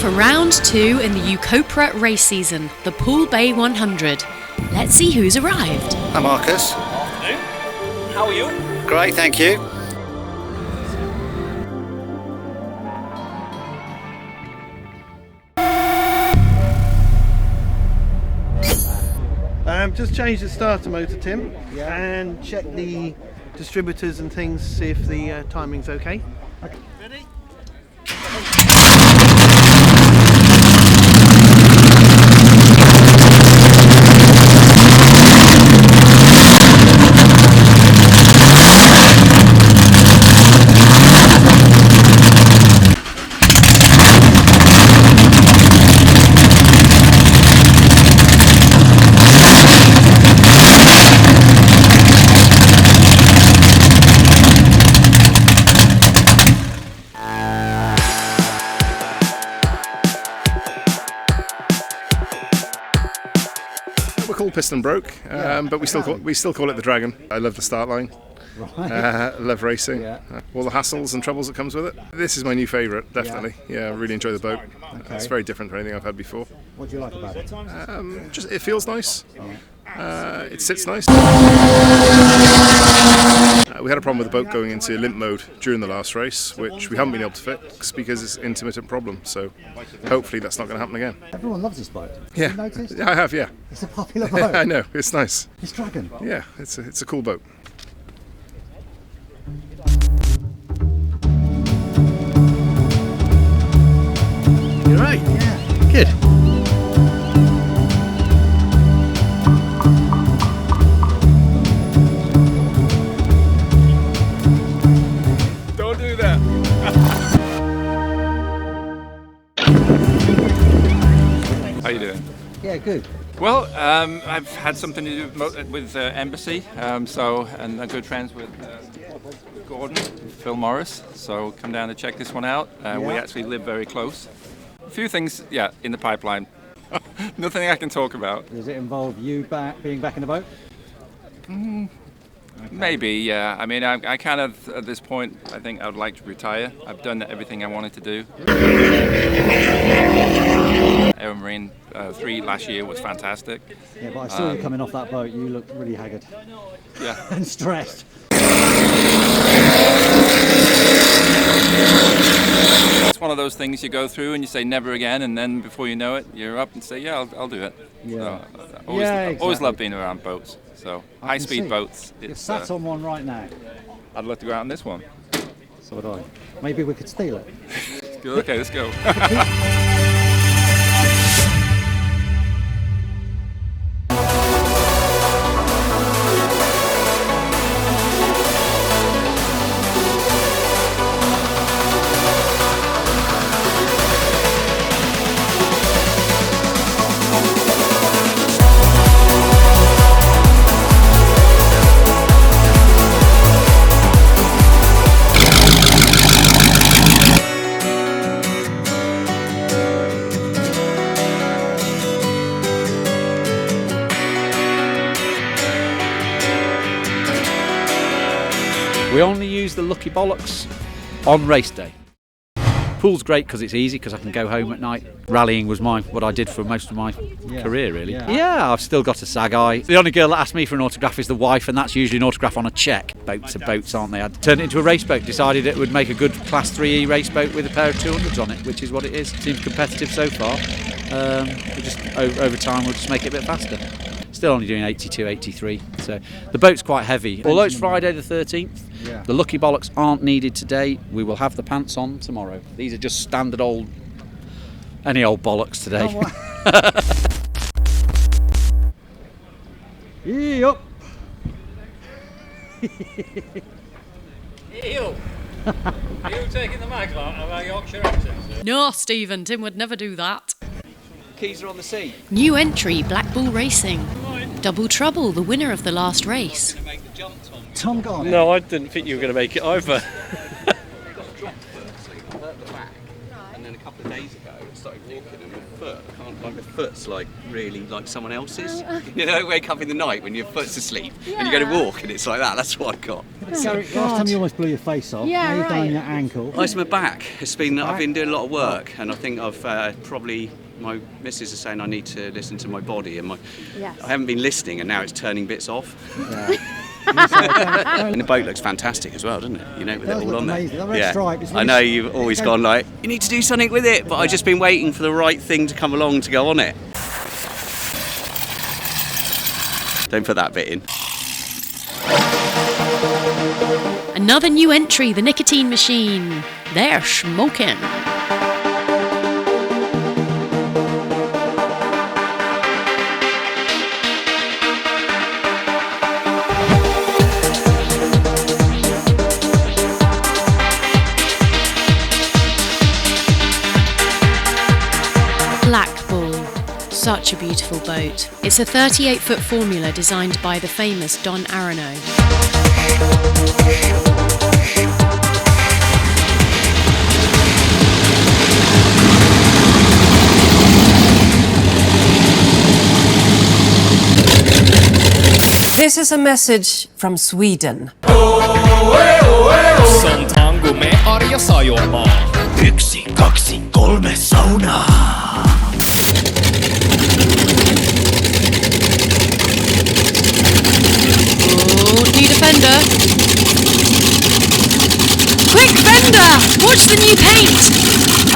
for round 2 in the UKOPRA race season, the Poole Bay 100. Let's see who's arrived. Hi Marcus. Afternoon. How are you? Great, thank you. Just change the starter motor, Tim, and check the distributors and things, see if the timing's okay. Ready? We're called Piston Broke, but we still call it the Dragon. I love the start line. Right. Love racing. All the hassles and troubles that comes with it. This is my new favourite, definitely. Yeah, I really enjoy the boat. Okay. It's very different from anything I've had before. What do you like about it? Just it feels nice. It sits nice. We had a problem with the boat going into limp mode during the last race, which we haven't been able to fix because it's an intermittent problem. So hopefully that's not going to happen again. Everyone loves this boat. Yeah, have you noticed? I have. Yeah, it's a popular boat. I know, it's nice. It's Dragon. Yeah, it's a cool boat. You're right. Yeah. Good. Don't do that. How you doing? Yeah, good. Well, I've had something to do with Embassy, and I'm good friends with Gordon, Phil Morris, so come down to check this one out. We actually live very close. A few things, in the pipeline. Nothing I can talk about. Does it involve you being back in the boat? Maybe, yeah. I mean, I kind of, at this point, I think I would like to retire. I've done everything I wanted to do. Air Marine 3 last year was fantastic. Yeah, but I saw you coming off that boat. You looked really haggard. Yeah. And stressed. It's one of those things you go through and you say never again, and then before you know it, you're up and say, yeah, I'll do it. Yeah. So, always love being around boats. So high-speed boats. You're sat on one right now. I'd love to go out on this one. So would I. Maybe we could steal it. Okay, let's go. We only use the Lucky Bollocks on race day. Pool's great because it's easy, because I can go home at night. Rallying was what I did for most of my career, really. Yeah, I've still got a sag eye. The only girl that asks me for an autograph is the wife, and that's usually an autograph on a cheque. Boats are boats, aren't they? I turned it into a race boat, decided it would make a good Class 3E race boat with a pair of 200s on it, which is what it is. Seems competitive so far. We just over time we'll just make it a bit faster. Still only doing 82, 83, so the boat's quite heavy. Although it's Friday the 13th, the Lucky Bollocks aren't needed today. We will have the pants on tomorrow. These are just standard any old bollocks today. Yup. Ew. Are you taking the mic out of our Yorkshire accent? No, Stephen, Tim would never do that. Keys are on the seat. New entry, Black Bull Racing. Double Trouble, the winner of the last race. Tom gone. No, I didn't think you were going to make it either. Got dropped firstly, hurt the back, and then a couple of days ago I started walking and my foot. I can't, like, my foot's like really like someone else's. You know, wake up in the night when your foot's asleep and you go to walk and it's like that. That's what I got. Gary, last time you almost blew your face off. Yeah, now you've done right. your ankle. Oh, it's my back. I've been doing a lot of work, and I think I've probably. My missus is saying I need to listen to my body, and Yes. I haven't been listening, and now it's turning bits off. Yeah. And the boat looks fantastic as well, doesn't it? You know, with it all on there. Amazing. The red stripe is really I know you've always gone like, you need to do something with it, but I've just been waiting for the right thing to come along to go on it. Don't put that bit in. Another new entry, the nicotine machine. They're smoking. Such a beautiful boat. It's a 38-foot formula designed by the famous Don Arano. This is a message from Sweden. Tangomme arja sajomaan. 1, 2, 3 sauna. New defender. Quick, Fender! Watch the new paint!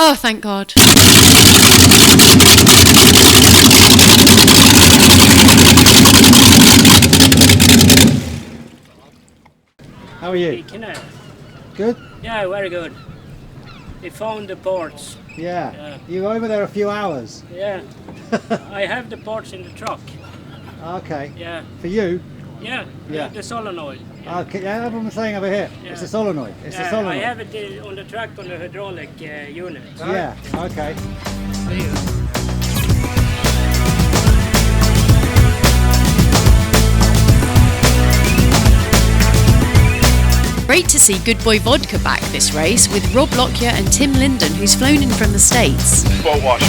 Oh, thank God. How are you? Good? Yeah, very good. We found the ports. Yeah. You were over there a few hours. Yeah. I have the ports in the truck. Okay. Yeah. For you? Yeah. Yeah. The solenoid. Okay. Yeah, everyone's saying over here. Yeah. It's a solenoid. It's a I solenoid. have it on the track on the hydraulic unit. Yeah. Okay. Great to see Good Boy Vodka back this race with Rob Lockyer and Tim Linden, who's flown in from the States. Boat wash.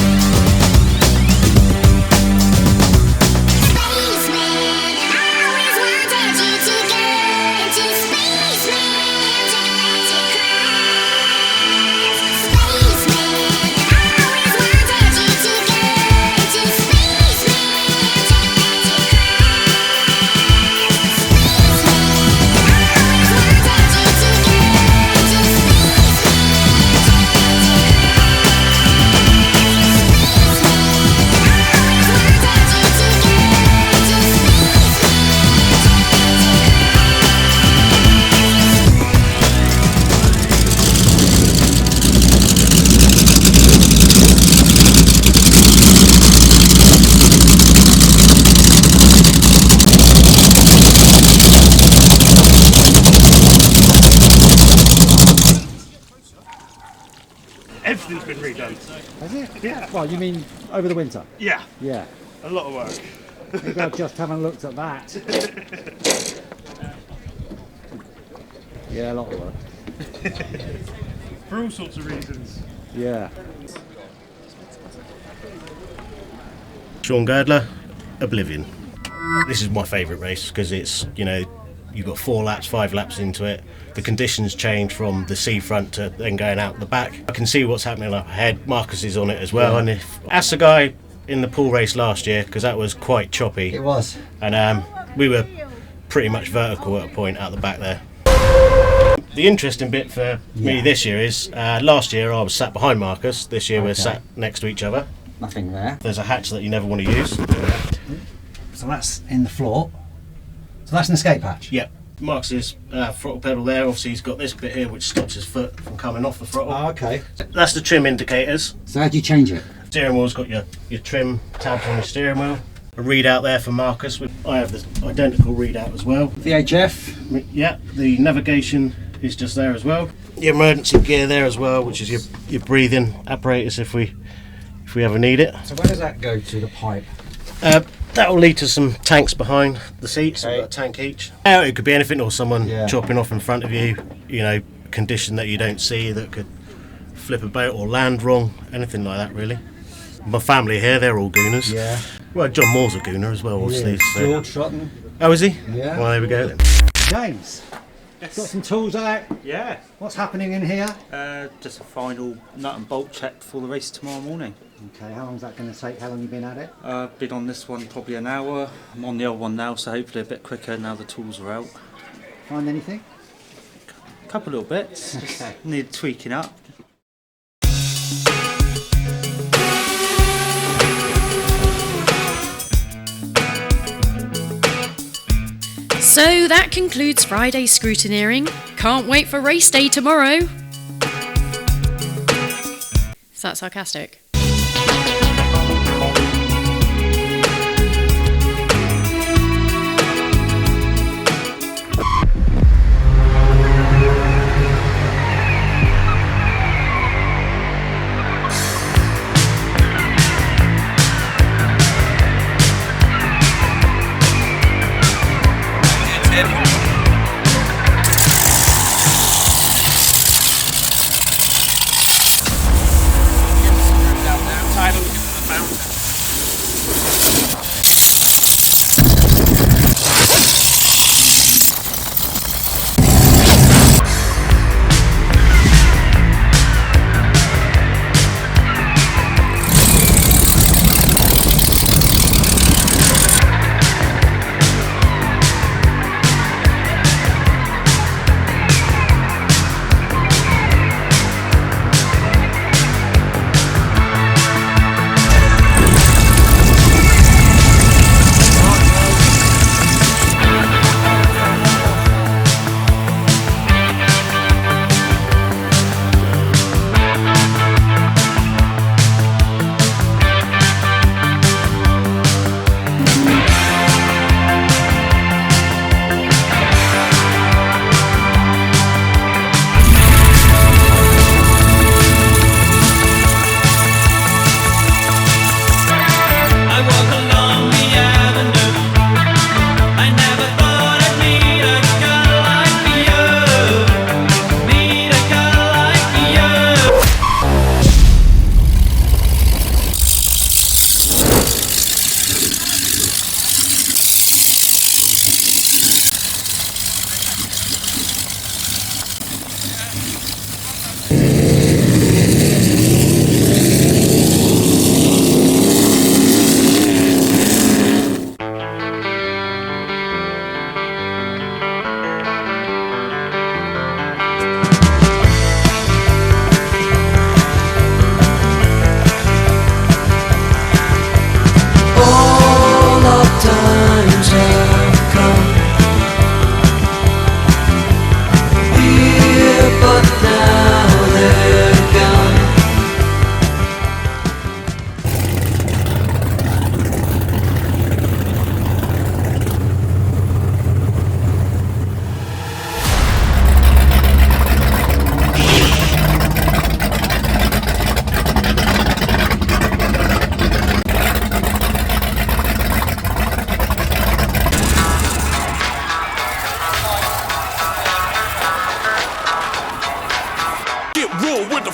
Everything's been redone. Has it? Yeah. Well, you mean over the winter? Yeah. Yeah. A lot of work. Maybe I just haven't looked at that. Yeah, a lot of work. For all sorts of reasons. Yeah. Sean Girdler, Oblivion. This is my favourite race because it's, you know, you've got 4 laps, 5 laps into it. The conditions change from the seafront to then going out the back. I can see what's happening up ahead. Marcus is on it as well. And if ask the guy in the pool race last year, because that was quite choppy. It was. And we were pretty much vertical at a point out the back there. The interesting bit for me this year is last year I was sat behind Marcus. This year we're sat next to each other. Nothing there. There's a hatch that you never want to use. So that's in the floor. So that's an escape hatch? Yeah. Marcus's throttle pedal there. Obviously he's got this bit here which stops his foot from coming off the throttle. Oh, okay. That's the trim indicators. So how do you change it? Steering wheel's got your trim tabs on your steering wheel. A readout there for Marcus. I have the identical readout as well. VHF? Yeah, the navigation is just there as well. Your emergency gear there as well, which is your breathing apparatus if we ever need it. So where does that go to, the pipe? That will lead to some tanks behind the seats. We've got a tank each. It could be anything, or someone chopping off in front of you, you know, condition that you don't see that could flip a boat or land wrong, anything like that really. My family here, they're all Gooners. Yeah. Well, John Moore's a Gooner as well, obviously. So. George Shotton. Oh, is he? Yeah. Well, there we go then. James, got some tools out. Yeah. What's happening in here? Just a final nut and bolt check before the race tomorrow morning. Okay, how long's that going to take? How long have you been at it? Been on this one probably an hour. I'm on the other one now, so hopefully a bit quicker now the tools are out. Find anything? A couple little bits. Okay. Need tweaking up. So that concludes Friday's scrutineering. Can't wait for race day tomorrow. Is that sarcastic?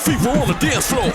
fever on the dance floor.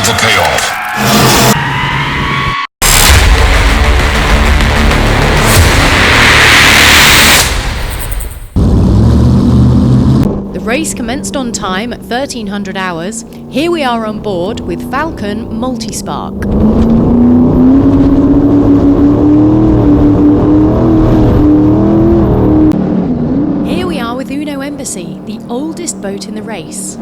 for chaos. The race commenced on time at 1300 hours. Here we are on board with Falcon Multispark. Here we are with Uno Embassy, the oldest boat in the race.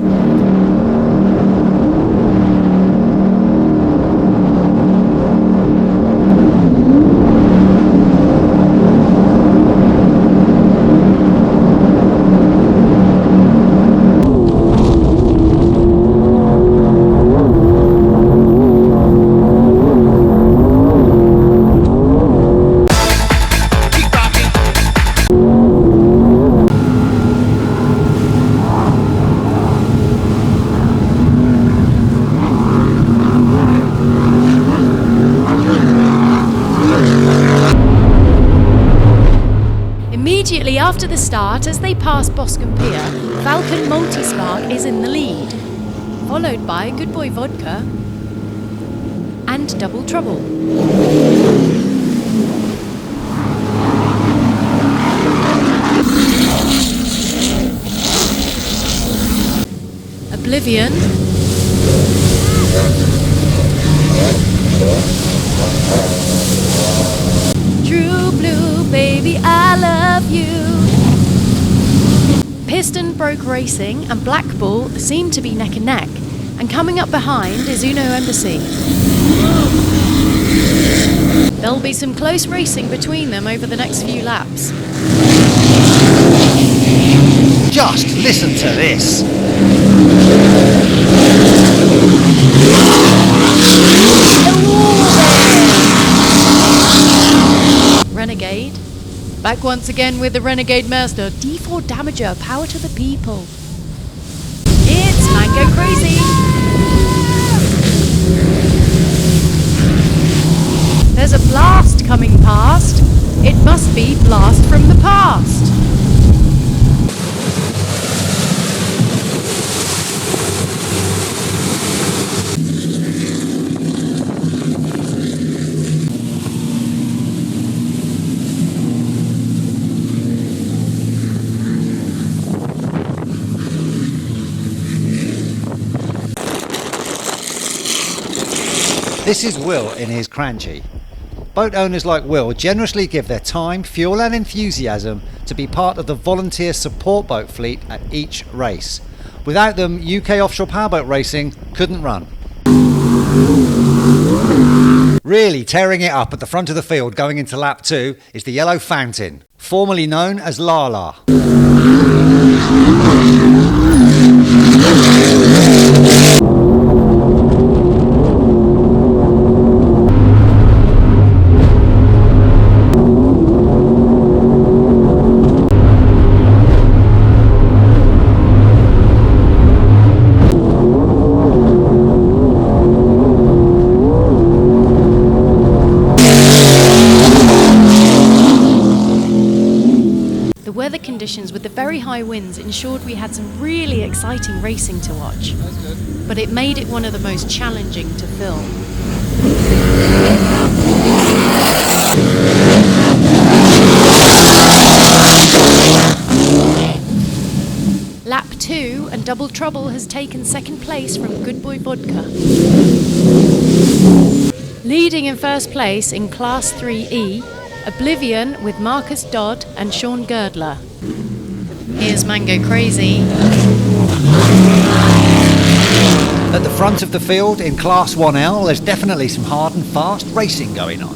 Immediately after the start, as they pass Boscombe Pier, Falcon Multispark is in the lead, followed by Good Boy Vodka and Double Trouble. Oblivion, True Blue, baby, I love you. Piston Broke Racing and Black Bull seem to be neck and neck, and coming up behind is Uno Embassy. There'll be some close racing between them over the next few laps. Just listen to this. Renegade. Back once again with the Renegade Master. D4 Damager, power to the people. It's Mango Crazy. There's a blast coming past. It must be Blast from the Past. This is Will in his Cranchi. Boat owners like Will generously give their time, fuel and enthusiasm to be part of the volunteer support boat fleet at each race. Without them, UK offshore powerboat racing couldn't run. Really tearing it up at the front of the field going into lap 2 is the Yellow Fountain, formerly known as Lala. Weather conditions with the very high winds ensured we had some really exciting racing to watch, but it made it one of the most challenging to film. Lap 2 and Double Trouble has taken second place from Good Boy Vodka. Leading in first place in Class 3E, Oblivion with Marcus Dodd and Sean Girdler. Here's Mango Crazy. At the front of the field in Class 1L, there's definitely some hard and fast racing going on.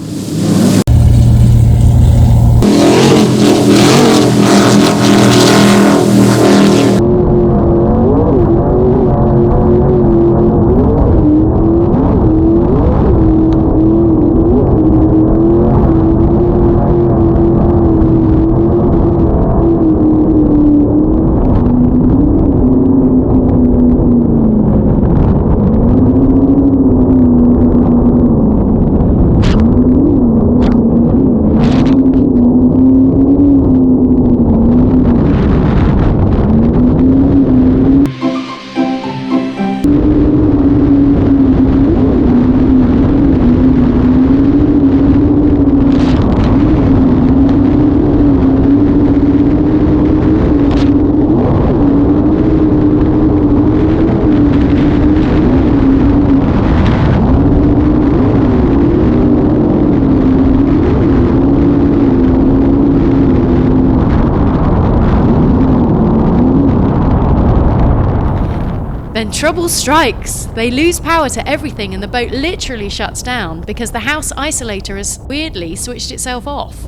Then trouble strikes. They lose power to everything and the boat literally shuts down because the house isolator has weirdly switched itself off.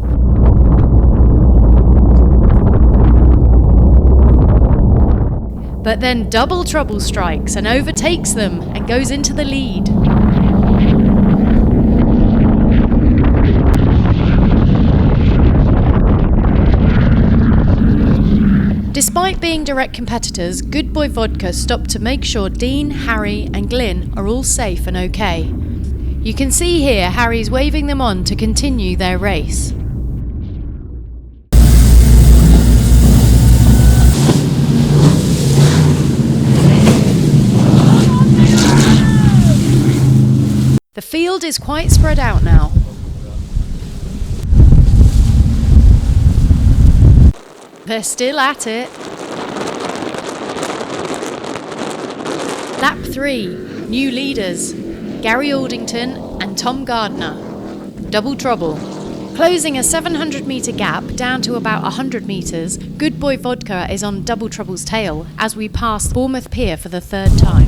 But then double trouble strikes and overtakes them and goes into the lead. Despite being direct competitors, Good Boy Vodka stopped to make sure Dean, Harry and Glyn are all safe and okay. You can see here Harry's waving them on to continue their race. The field is quite spread out now. They're still at it. Lap 3, new leaders, Gary Aldington and Tom Gardner. Double trouble. Closing a 700 metre gap down to about 100 metres, Good Boy Vodka is on Double Trouble's tail as we pass Bournemouth Pier for the third time.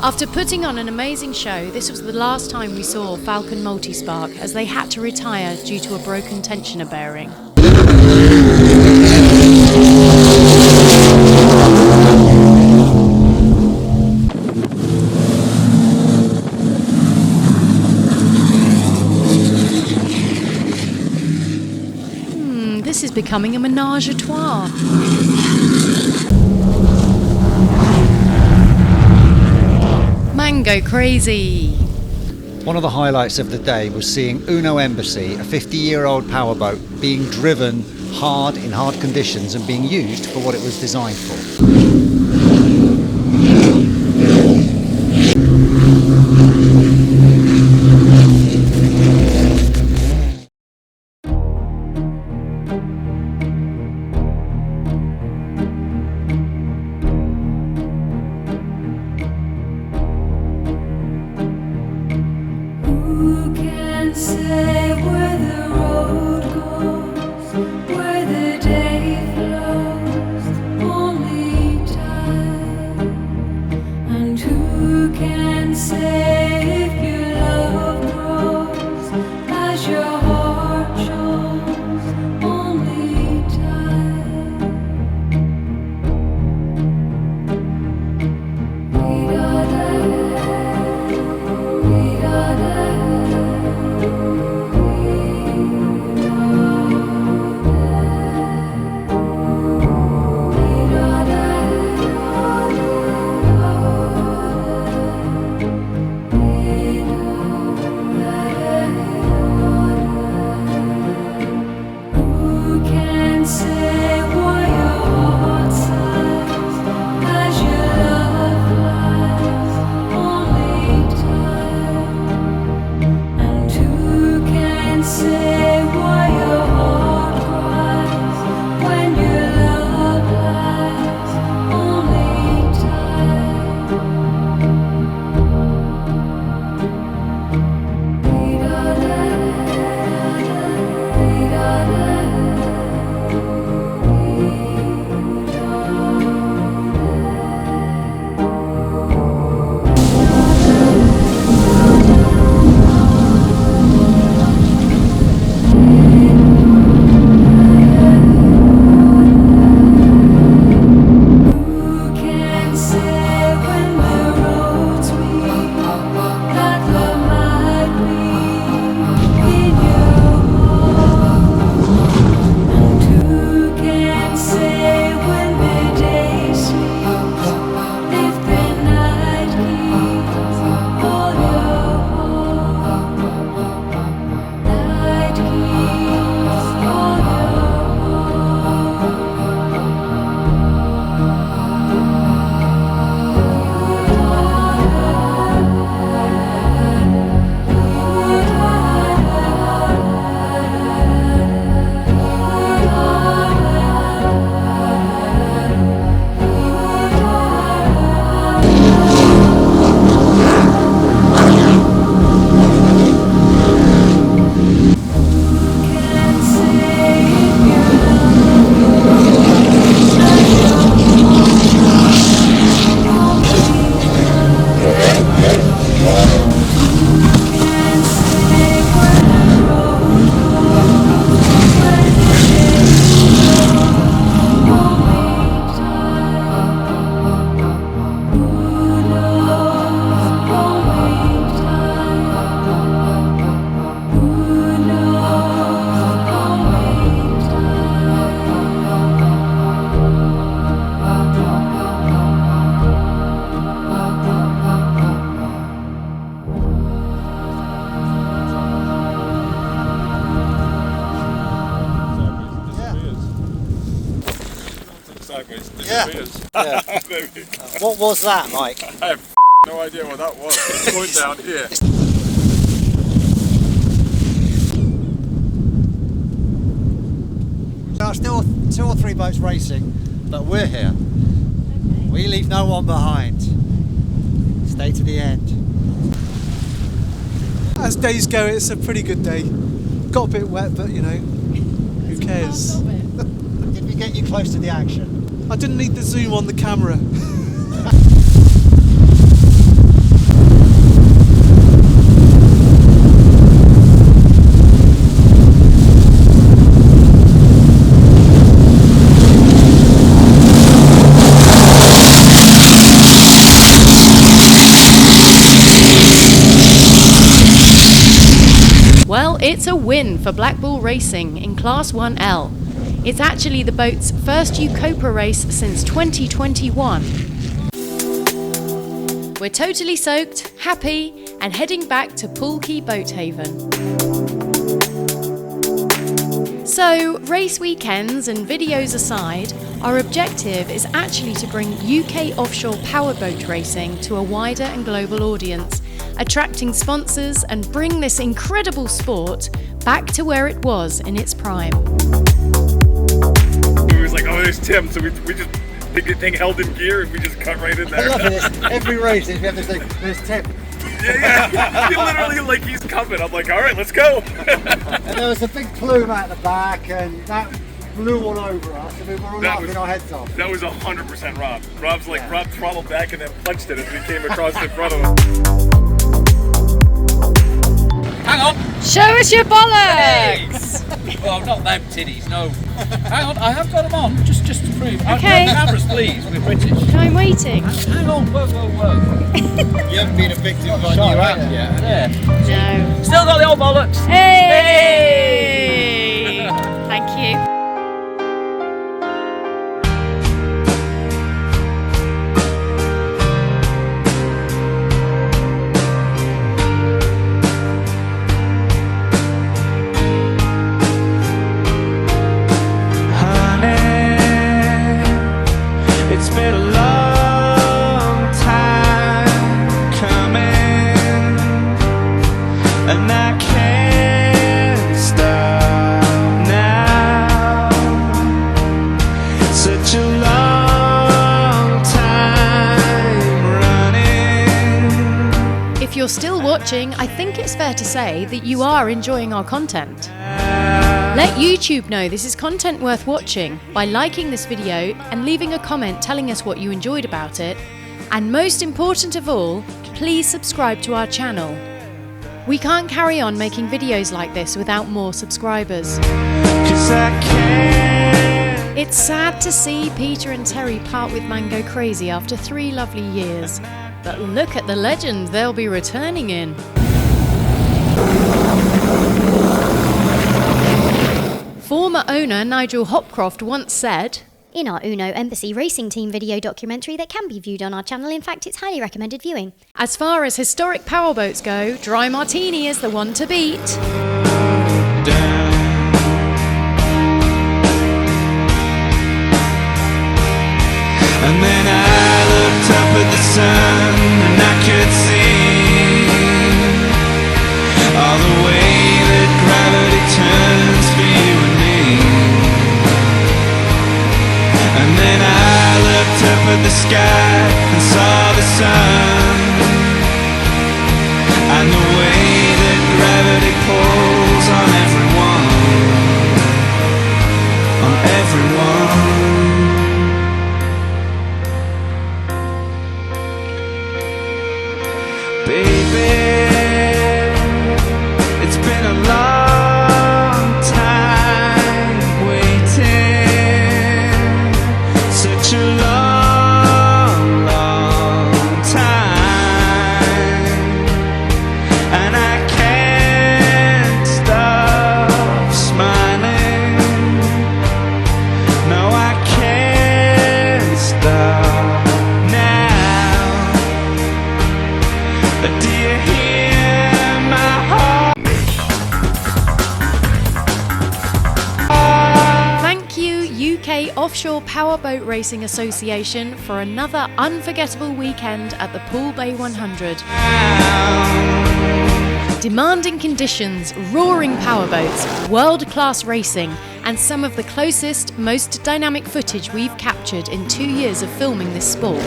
After putting on an amazing show, this was the last time we saw Falcon Multispark as they had to retire due to a broken tensioner bearing. This is becoming a menage a trois. Mango crazy. One of the highlights of the day was seeing Uno Embassy, a 50-year-old powerboat, being driven hard in hard conditions and being used for what it was designed for. Who can say where the road goes, where the day flows? Only with Yeah. the beers. Yeah. What was that, Mike? I have no idea what that was. It's going down here. There are still 2 or 3 boats racing, but we're here. We leave no one behind. Stay to the end. As days go, it's a pretty good day. Got a bit wet, but you know, who cares? Did we get you close to the action? I didn't need the zoom on the camera. Well, it's a win for Black Bull Racing in Class 1L. It's actually the boat's first UKOPRA race since 2021. We're totally soaked, happy, and heading back to Poole Quay Boat Haven. So, race weekends and videos aside, our objective is actually to bring UK offshore powerboat racing to a wider and global audience, attracting sponsors and bring this incredible sport back to where it was in its prime. We was like, oh, there's Tim, so we just pick the thing held in gear and we just cut right in there. I love it. Every race, we have this thing, there's Tim. Yeah. He literally, like, he's coming. I'm like, all right, let's go. And there was a big plume out the back, and that blew all over us, and we were all laughing our heads off. That was 100% Rob. Rob's like, Rob throttled back and then punched it as we came across in front of him. Hang on! Show us your bollocks! Well, not them titties, no. Hang on, I have got them on, just to prove. Okay. No cameras, please, we're British. I'm waiting. Hang on, whoa. You haven't been evicted by new act yet. Yeah. No. Still got the old bollocks. Hey! Thank you. It's been a long time coming, and I can't stop now. Such a long time running. If you're still watching, I think it's fair to say that you are enjoying our content. Let YouTube know this is content worth watching by liking this video and leaving a comment telling us what you enjoyed about it. And most important of all, please subscribe to our channel. We can't carry on making videos like this without more subscribers. It's sad to see Peter and Terry part with Mango Crazy after 3 lovely years. But look at the legend they'll be returning in. Former owner Nigel Hopcroft once said, in our Uno Embassy Racing Team video documentary that can be viewed on our channel, in fact it's highly recommended viewing. as far as historic powerboats go, Dry Martini is the one to beat. And then I looked up at the sun and I could see all the way that gravity turns for you and me. And then I looked up at the sky and saw the sun, and the way that gravity pulls on everyone, on everyone. Baby, it's been a long time waiting, such a long, long UK Offshore Powerboat Racing Association for another unforgettable weekend at the Poole Bay 100. Demanding conditions, roaring powerboats, world-class racing, and some of the closest, most dynamic footage we've captured in 2 years of filming this sport.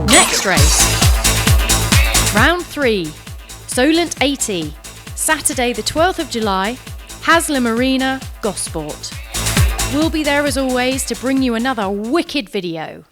Next race. Round 3. Solent 80. Saturday the 12th of July, Hasler Marina, Gosport. We'll be there as always to bring you another wicked video.